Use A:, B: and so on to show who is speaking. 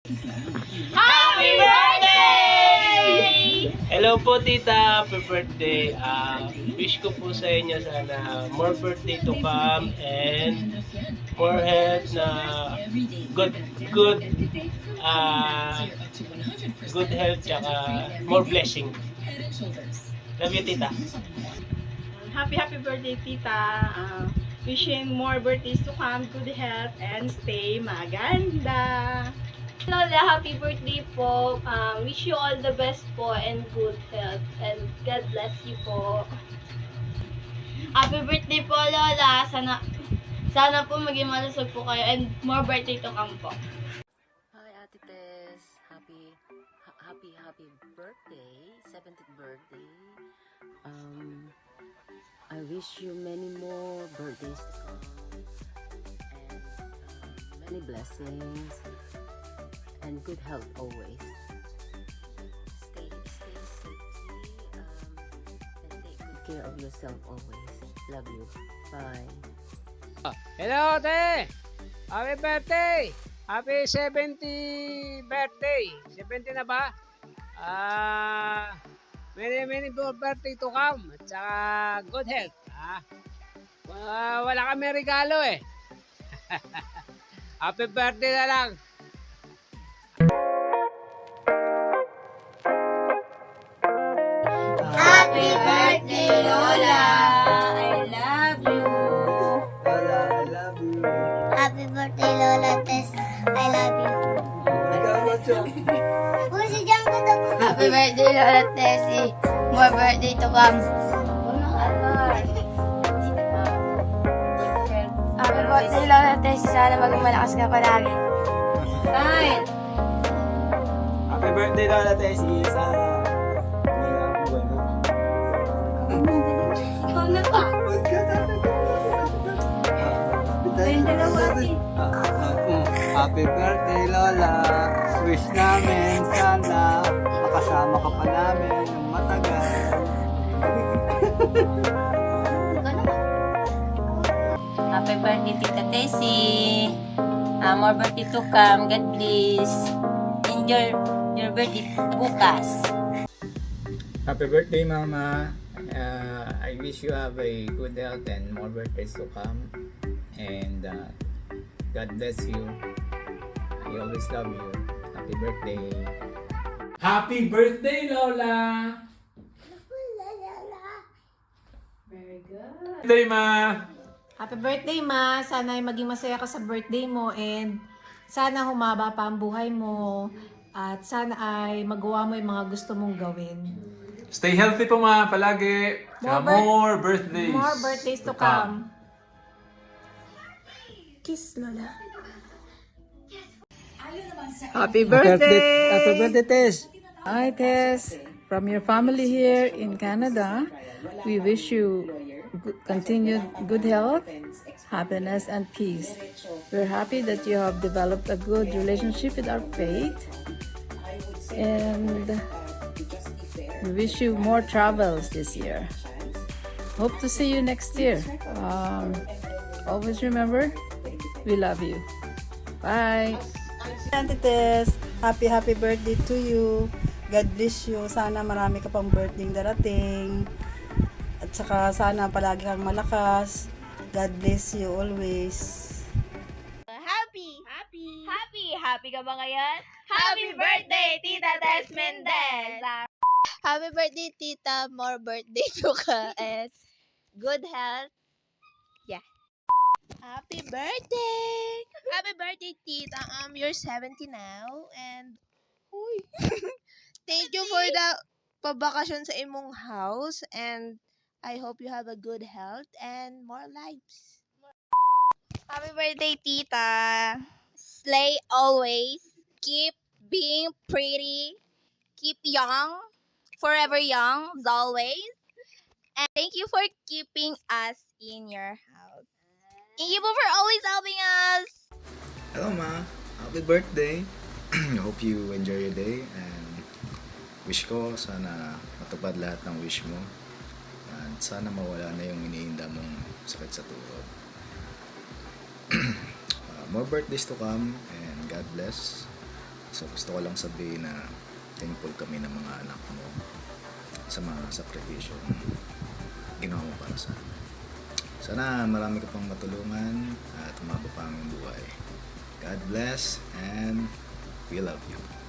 A: Happy birthday!
B: Hello po tita, happy birthday. Wish ko po sa inyo sana more birthday to come and more health na good uh, good health tsaka more blessing. Love you tita.
A: Happy birthday, tita. Wishing more birthdays to come, good health, and stay maganda.
C: Lola, happy birthday po. Wish you all the best po and good health. And God bless you po. Happy birthday po, Lola. Sana po maging malusog po kayo and more birthday to come po.
D: Hi, Ate Tess. Happy birthday. 70th birthday. I wish you many more birthdays to come. And many blessings. And good health always. Stay safely. And take good care of yourself always. Love you. Bye.
E: Hello, Ate! Happy birthday! Happy 70 birthday! 70 na ba? Many more birthday to come. At saka good health. Wala kami regalo eh. Happy birthday na lang.
C: Happy birthday, Lola! I love you!
F: Lola, I love you.
G: Happy birthday, Lola Tess. I love you.
F: Ikaw ba, Chong?
G: Uy, si Jam ko tapos.
C: Happy birthday, Lola Tessie! More birthday to come! Happy birthday, Lola Tessie! Sana maging malakas ka palagi. Nine!
F: Happy birthday, Lola Tessie. Sana
C: Ikaw na pa!
F: Happy birthday, Lola. Wish namin sana makasama ka pa namin ng matagal.
H: Happy birthday, Tita Tessie. More birthday to come. God bless. Enjoy your birthday bukas.
I: Happy birthday, Mama. I wish you have a good health and more birthdays to come. And God bless you. I always love you. Happy birthday.
J: Happy birthday, Lola!
A: Very good.
J: Birthday, Ma!
K: Happy birthday, Ma. Sana ay maging masaya ka sa birthday mo and sana humaba pa ang buhay mo at sana ay magawa mo yung mga gusto mong gawin.
J: Stay healthy po, Ma, palagi. More birthdays.
K: More birthdays to come. Kiss, Lola.
L: Happy birthday!
F: Happy birthday, Tess.
L: Hi, Tess. From your family here in Canada, we wish you continued good health, happiness, and peace. We're happy that you have developed a good relationship with our faith, and we wish you more travels this year. Hope to see you next year. Always remember, we love you. Bye.
M: Auntie Tess, happy birthday to you. God bless you. Sana marami ka pang birthday darating. At saka sana palagi kang malakas. God bless you always.
C: Happy ka ba ngayon? Happy birthday, Tita Tess Mendez! Happy birthday, Tita. More birthday to ka and good health. Yeah. Happy birthday! Happy birthday, Tita. You're 70 now and thank you for the pabakasyon sa imong house and I hope you have a good health and more lives. Happy birthday, Tita. Slay always. Keep being pretty. Keep young. Forever young, as always. And thank you for keeping us in your house. Thank you po for always helping us.
I: Hello, Ma. Happy birthday. Hope you enjoy your day and wish ko sana matupad lahat ng wish mo at sana mawala na yung iniinda mong sakit sa tuhod. More birthdays to come and God bless.
N: So gusto ko lang sabihin na thankful kami ng mga anak mo sa mga sakripisyo na ginawa mo para sa amin. Sana marami ka pang matulungan at humaba pa ang iyong buhay. God bless and we love you.